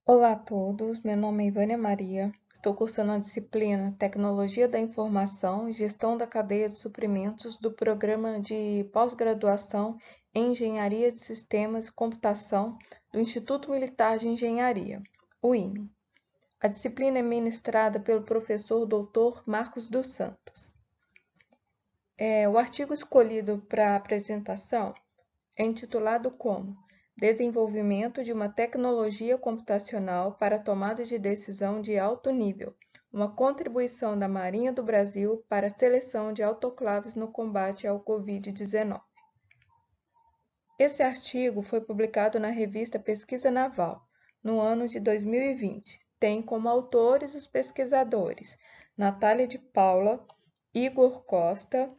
Olá a todos, meu nome é Ivânia Maria, estou cursando a disciplina Tecnologia da Informação e Gestão da Cadeia de Suprimentos do Programa de Pós-Graduação em Engenharia de Sistemas e Computação do Instituto Militar de Engenharia, o IME. A disciplina é ministrada pelo professor Dr. Marcos dos Santos. O artigo escolhido para a apresentação é intitulado como Desenvolvimento de uma tecnologia computacional para tomada de decisão de alto nível, uma contribuição da Marinha do Brasil para a seleção de autoclaves no combate ao Covid-19. Esse artigo foi publicado na revista Pesquisa Naval, no ano de 2020. Tem como autores os pesquisadores Natália de Paula, Igor Costa,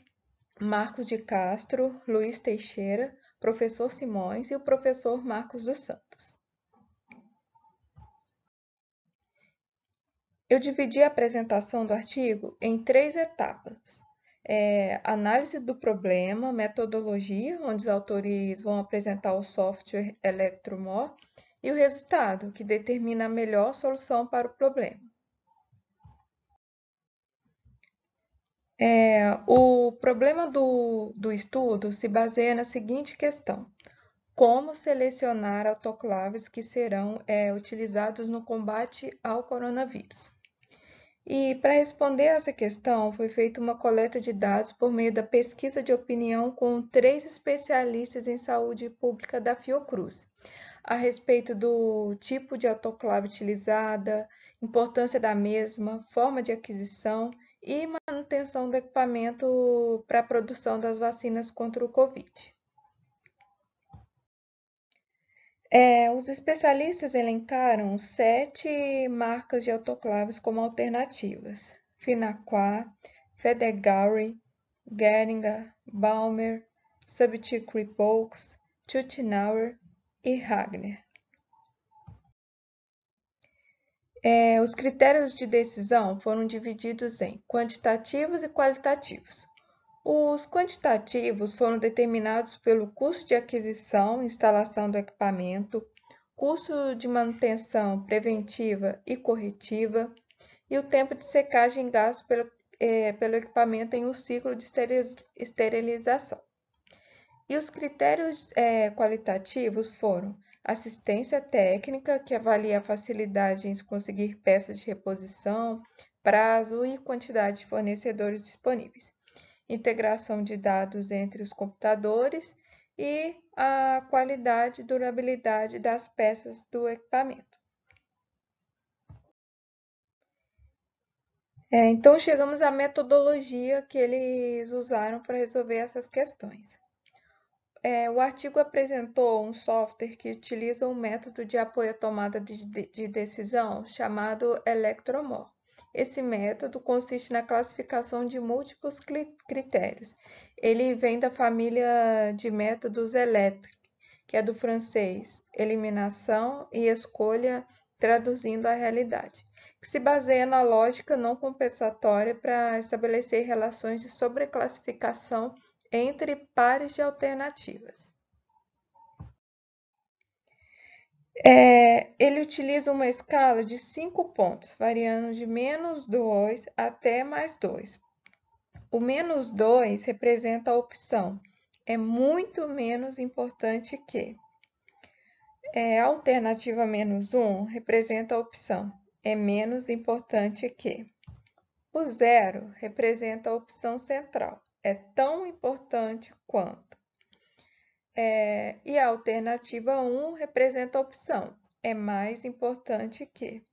Marcos de Castro, Luiz Teixeira, professor Simões e o professor Marcos dos Santos. Eu dividi a apresentação do artigo em 3 etapas. Análise do problema, metodologia, onde os autores vão apresentar o software Electromore, e o resultado, que determina a melhor solução para o problema. O problema do estudo se baseia na seguinte questão: como selecionar autoclaves que serão utilizados no combate ao coronavírus? E para responder essa questão, foi feita uma coleta de dados por meio da pesquisa de opinião com 3 especialistas em saúde pública da Fiocruz, a respeito do tipo de autoclave utilizada, importância da mesma, forma de aquisição e manutenção do equipamento para a produção das vacinas contra o Covid. Os especialistas elencaram 7 marcas de autoclaves como alternativas: Finaqua, Federgary, Geringer, Balmer, Subtic-Ripoux, Tuttenauer e Hagner. Os critérios de decisão foram divididos em quantitativos e qualitativos. Os quantitativos foram determinados pelo custo de aquisição e instalação do equipamento, custo de manutenção preventiva e corretiva e o tempo de secagem gasto pelo equipamento em um ciclo de esterilização. E os critérios qualitativos foram assistência técnica, que avalia a facilidade em se conseguir peças de reposição, prazo e quantidade de fornecedores disponíveis, integração de dados entre os computadores e a qualidade e durabilidade das peças do equipamento. Então, chegamos à metodologia que eles usaram para resolver essas questões. O artigo apresentou um software que utiliza um método de apoio à tomada de decisão chamado Electromore. Esse método consiste na classificação de múltiplos critérios. Ele vem da família de métodos ELECTRIC, que é do francês eliminação e escolha, traduzindo a realidade, que se baseia na lógica não compensatória para estabelecer relações de sobreclassificação entre pares de alternativas. Ele utiliza uma escala de 5 pontos, variando de -2 até +2. O -2 representa a opção é muito menos importante que. A alternativa -1 representa a opção é menos importante que. O 0 representa a opção central, é tão importante quanto. E a alternativa 1 representa a opção é mais importante que.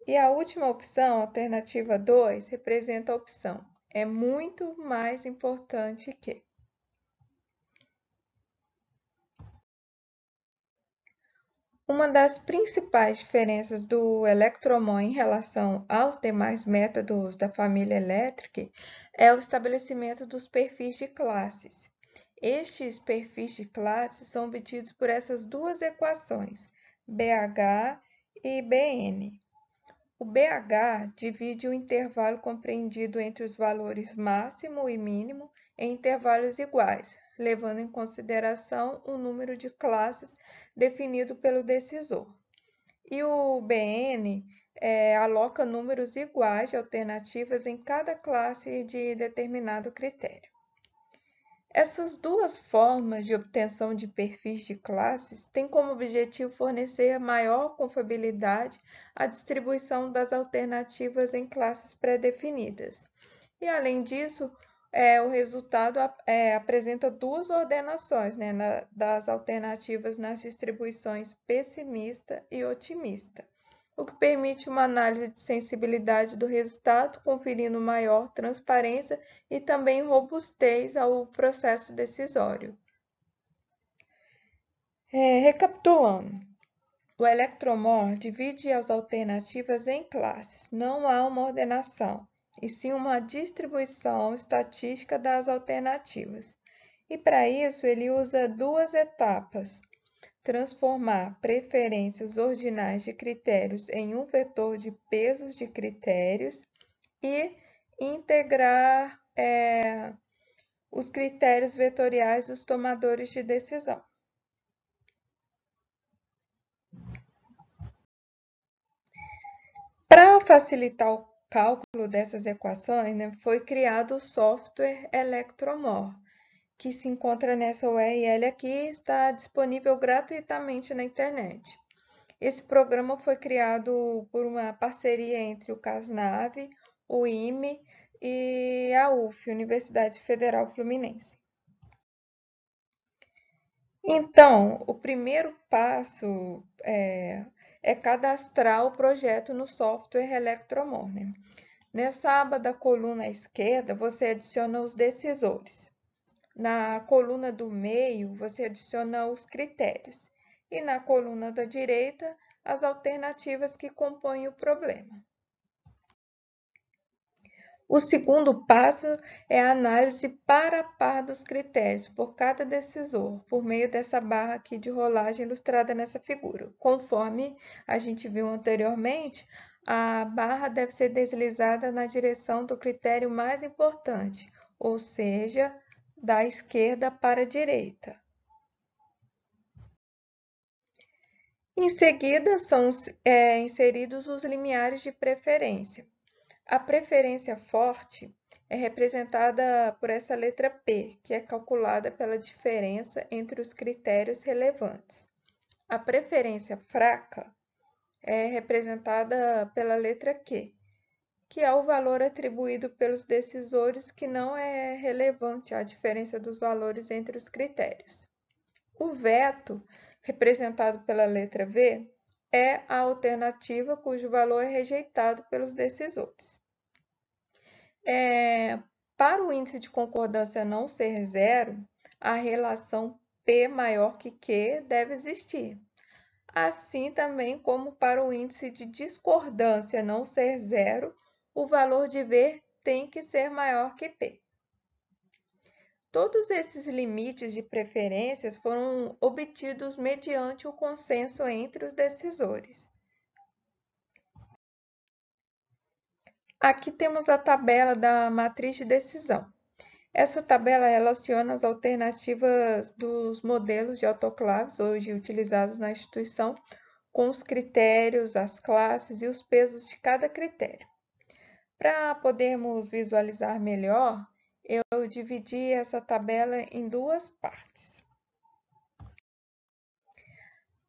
E a última opção, a alternativa 2, representa a opção é muito mais importante que. Uma das principais diferenças do Electromore em relação aos demais métodos da família Electric é o estabelecimento dos perfis de classes. Estes perfis de classes são obtidos por essas duas equações, BH e BN. O BH divide o intervalo compreendido entre os valores máximo e mínimo em intervalos iguais, levando em consideração o número de classes definido pelo decisor. e o BN aloca números iguais de alternativas em cada classe de determinado critério. Essas duas formas de obtenção de perfis de classes têm como objetivo fornecer maior confiabilidade à distribuição das alternativas em classes pré-definidas. E, além disso, o resultado apresenta duas ordenações, né, das alternativas nas distribuições pessimista e otimista, o que permite uma análise de sensibilidade do resultado, conferindo maior transparência e também robustez ao processo decisório. Recapitulando, o Electromore divide as alternativas em classes, não há uma ordenação, e sim uma distribuição estatística das alternativas. E para isso ele usa duas etapas: transformar preferências ordinais de critérios em um vetor de pesos de critérios e integrar os critérios vetoriais dos tomadores de decisão. Para facilitar o cálculo dessas equações, né, foi criado o software Electromore, que se encontra nessa URL aqui e está disponível gratuitamente na internet. Esse programa foi criado por uma parceria entre o CASNAV, o IME e a UF, Universidade Federal Fluminense. Então, o primeiro passo é cadastrar o projeto no software Electromore, né? Nessa aba da coluna à esquerda, você adiciona os decisores. Na coluna do meio, você adiciona os critérios. E na coluna da direita, as alternativas que compõem o problema. O segundo passo é a análise par a par dos critérios por cada decisor, por meio dessa barra aqui de rolagem ilustrada nessa figura. Conforme a gente viu anteriormente, a barra deve ser deslizada na direção do critério mais importante, ou seja, da esquerda para a direita. Em seguida, são inseridos os limiares de preferência. A preferência forte é representada por essa letra P, que é calculada pela diferença entre os critérios relevantes. A preferência fraca é representada pela letra Q, que é o valor atribuído pelos decisores que não é relevante à diferença dos valores entre os critérios. O veto, representado pela letra V, é a alternativa cujo valor é rejeitado pelos decisores. Para o índice de concordância não ser zero, a relação P maior que Q deve existir. Assim também como para o índice de discordância não ser zero, o valor de V tem que ser maior que P. Todos esses limites de preferências foram obtidos mediante o consenso entre os decisores. Aqui temos a tabela da matriz de decisão. Essa tabela relaciona as alternativas dos modelos de autoclaves hoje utilizados na instituição com os critérios, as classes e os pesos de cada critério. Para podermos visualizar melhor, eu dividi essa tabela em duas partes.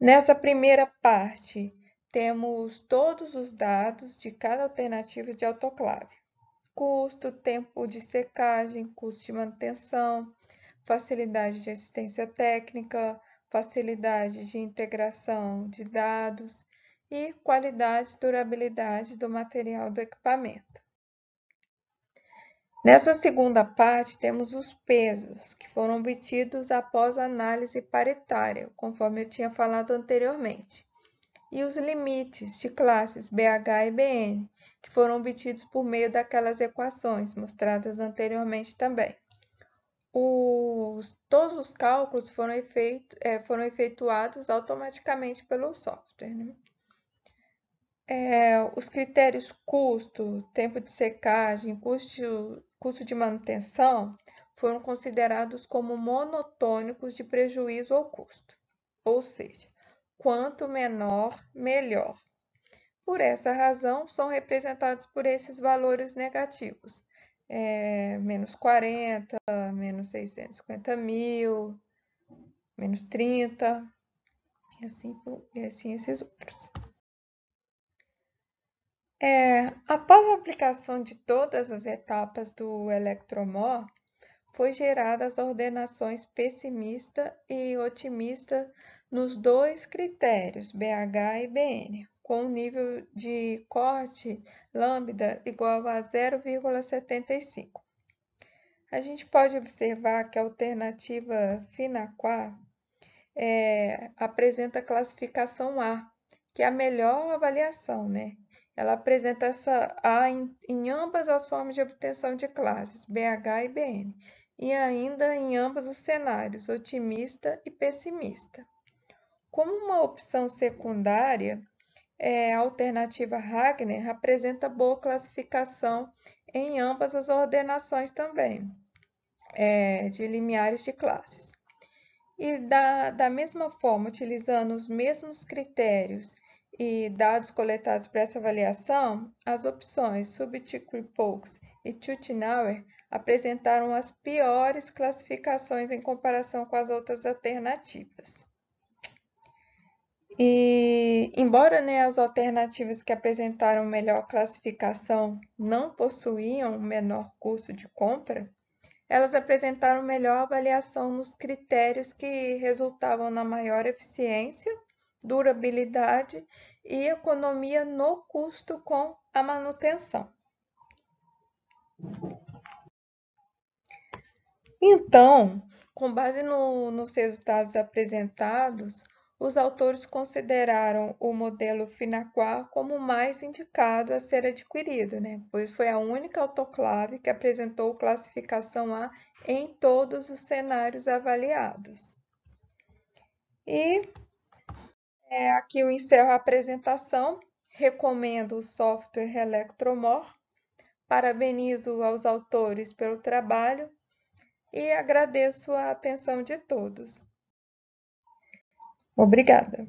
Nessa primeira parte, temos todos os dados de cada alternativa de autoclave: custo, tempo de secagem, custo de manutenção, facilidade de assistência técnica, facilidade de integração de dados e qualidade e durabilidade do material do equipamento. Nessa segunda parte, temos os pesos, que foram obtidos após a análise paritária, conforme eu tinha falado anteriormente, e os limites de classes BH e BN, que foram obtidos por meio daquelas equações mostradas anteriormente também. Todos os cálculos foram efetuados automaticamente pelo software, né? Os critérios custo, tempo de secagem, custo de manutenção foram considerados como monotônicos de prejuízo ao custo. Ou seja, quanto menor, melhor. Por essa razão, são representados por esses valores negativos. Menos 40, menos 650 mil, menos 30, e assim esses outros. Após a aplicação de todas as etapas do Electromor, foi geradas as ordenações pessimista e otimista nos dois critérios, BH e BN, com um nível de corte lambda igual a 0,75. A gente pode observar que a alternativa Finaquar apresenta a classificação A, que é a melhor avaliação, né? Ela apresenta essa A em ambas as formas de obtenção de classes, BH e BN, e ainda em ambos os cenários, otimista e pessimista. Como uma opção secundária, a alternativa Wagner apresenta boa classificação em ambas as ordenações também, de limiares de classes. E da mesma forma, utilizando os mesmos critérios e dados coletados para essa avaliação, as opções Subtituled-Polks e Chutnauer apresentaram as piores classificações em comparação com as outras alternativas. E, embora as alternativas que apresentaram melhor classificação não possuíam menor custo de compra, elas apresentaram melhor avaliação nos critérios que resultavam na maior eficiência, durabilidade e economia no custo com a manutenção. Então, com base nos resultados apresentados, os autores consideraram o modelo Finaquar como o mais indicado a ser adquirido, pois foi a única autoclave que apresentou classificação A em todos os cenários avaliados. E aqui eu encerro a apresentação. Recomendo o software Electromor. Parabenizo aos autores pelo trabalho e agradeço a atenção de todos. Obrigada.